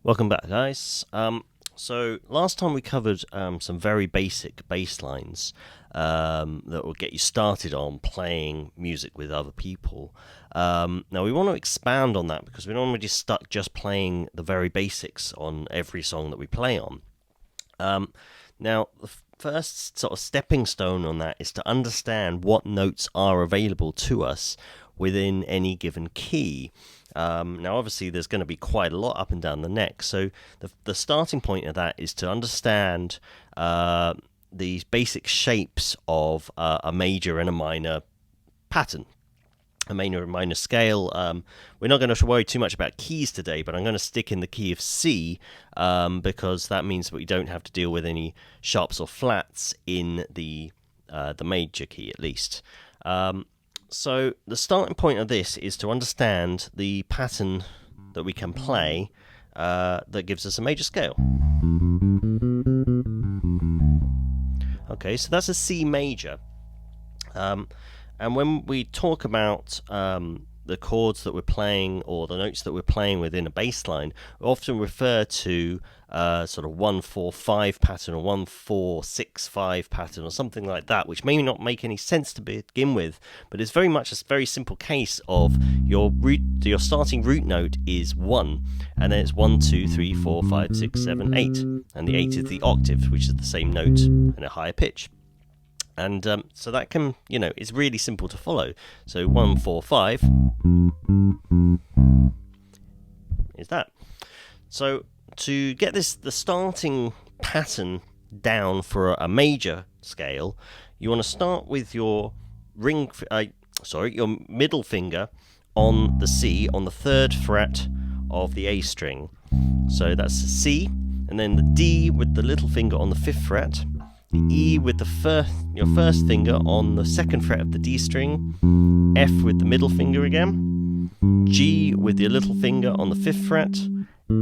Welcome back, guys. So last time we covered some very basic bass lines that will get you started on playing music with other people. Now we want to expand on that because we're not already stuck just playing the very basics on every song that we play on. Now the first sort of stepping stone on that is to understand what notes are available to us within any given key. Now, obviously, there's going to be quite a lot up and down the neck. So the starting point of that is to understand these basic shapes of a major and a minor pattern, a major and minor scale. We're not going to worry too much about keys today, but I'm going to stick in the key of C because that means that we don't have to deal with any sharps or flats in the major key, at least. So the starting point of this is to understand the pattern that we can play that gives us a major scale. Okay, so that's a C major. And when we talk about the chords that we're playing or the notes that we're playing within a bass line, we often refer to sort of 1-4-5 pattern or 1-4-6-5 pattern or something like that, which may not make any sense to begin with, but it's very much a very simple case of your starting root note is 1, and then it's 1, 2, 3, 4, 5, 6, 7, 8, and the 8 is the octave, which is the same note and a higher pitch. And so that can, it's really simple to follow. So 1, 4, 5 is that. So to get the starting pattern down for a major scale, you want to start with your your middle finger on the C on the 3rd fret of the A string. So that's C, and then the D with the little finger on the 5th fret. The E with your first finger on the 2nd fret of the D string, F with the middle finger again, G with your little finger on the 5th fret,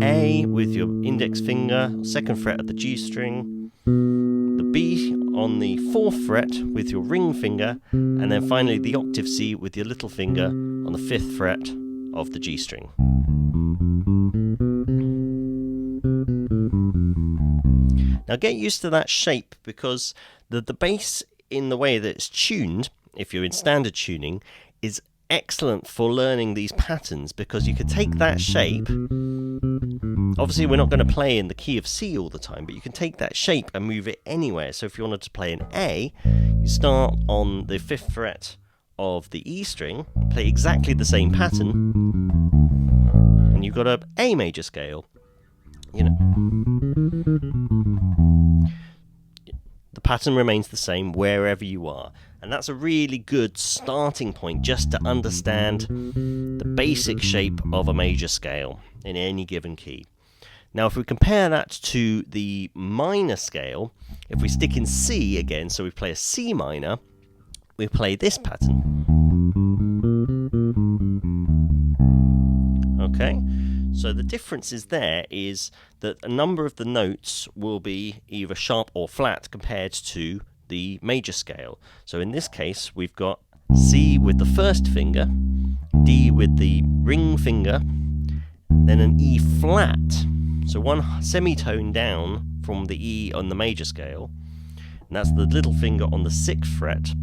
A with your index finger, 2nd fret of the G string, the B on the 4th fret with your ring finger, and then finally the octave C with your little finger on the 5th fret of the G string. Now get used to that shape because the bass in the way that it's tuned, if you're in standard tuning, is excellent for learning these patterns because you could take that shape. Obviously we're not going to play in the key of C all the time, but you can take that shape and move it anywhere. So if you wanted to play an A, you start on the 5th fret of the E string, play exactly the same pattern, and you've got an A major scale. The pattern remains the same wherever you are, and that's a really good starting point just to understand the basic shape of a major scale in any given key. Now if we compare that to the minor scale, if we stick in C again, so we play a C minor, we play this pattern. Okay? So the difference is that a number of the notes will be either sharp or flat compared to the major scale. So in this case, we've got C with the first finger, D with the ring finger, then an E flat. So one semitone down from the E on the major scale, and that's the little finger on the 6th fret,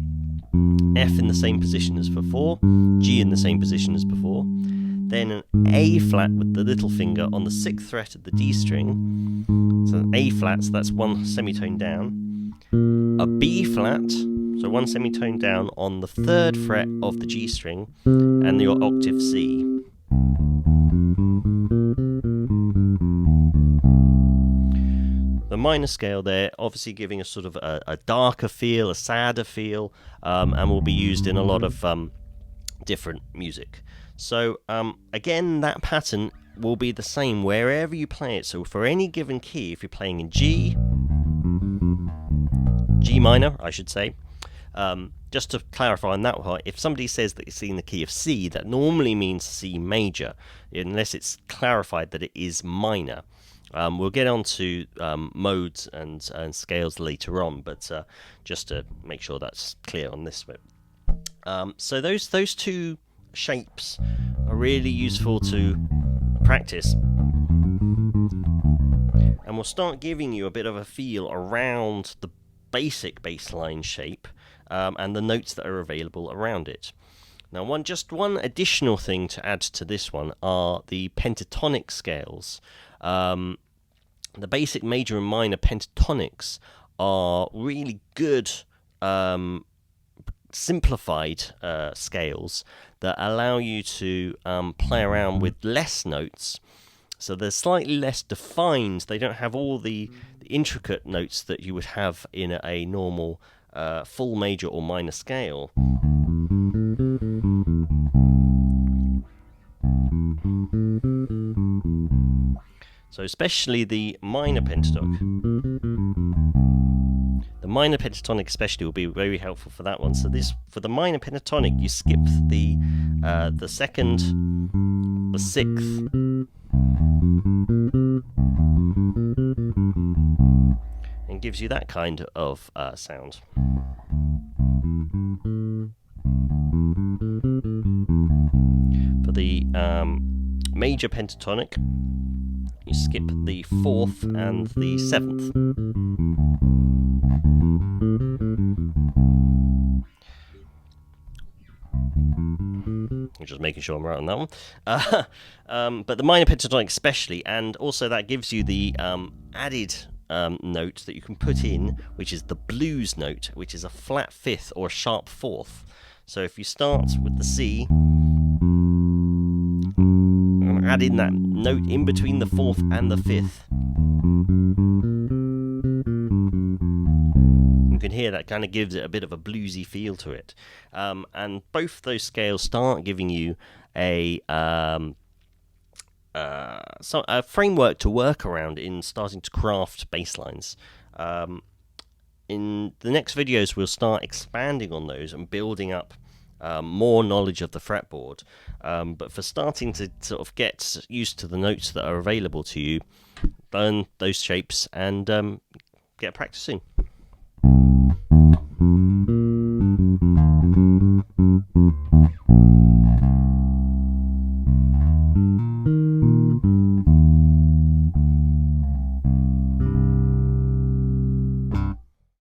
F in the same position as before, G in the same position as before, then an A flat with the little finger on the 6th fret of the D string, so an A flat, so that's one semitone down, a B flat, so one semitone down on the 3rd fret of the G string, and your octave C. The minor scale there obviously giving us sort of a darker feel, a sadder feel, and will be used in a lot of different music. So again, that pattern will be the same wherever you play it. So for any given key, if you're playing in G minor, I should say, just to clarify on that part, if somebody says that it's in the key of C, that normally means C major, unless it's clarified that it is minor. We'll get on to modes and scales later on, but just to make sure that's clear on this bit. So those two shapes are really useful to practice, and will start giving you a bit of a feel around the basic bass line shape and the notes that are available around it. Now, one additional thing to add to this one are the pentatonic scales. The basic major and minor pentatonics are really good simplified scales that allow you to play around with less notes. So they're slightly less defined. They don't have all the intricate notes that you would have in a normal full major or minor scale. So especially the minor pentatonic. The minor pentatonic especially will be very helpful for that one. So for the minor pentatonic, you skip the second, the sixth, and gives you that kind of sound. For the major pentatonic, you skip the fourth and the seventh. I'm just making sure I'm right on that one. But the minor pentatonic especially, and also that gives you the added note that you can put in, which is the blues note, which is a flat fifth or a sharp fourth. So if you start with the C, and add in that note in between the fourth and the fifth, you can hear that kind of gives it a bit of a bluesy feel to it. And both those scales start giving you a framework to work around in starting to craft bass lines. In the next videos, we'll start expanding on those and building up more knowledge of the fretboard. But for starting to sort of get used to the notes that are available to you, learn those shapes and get practicing.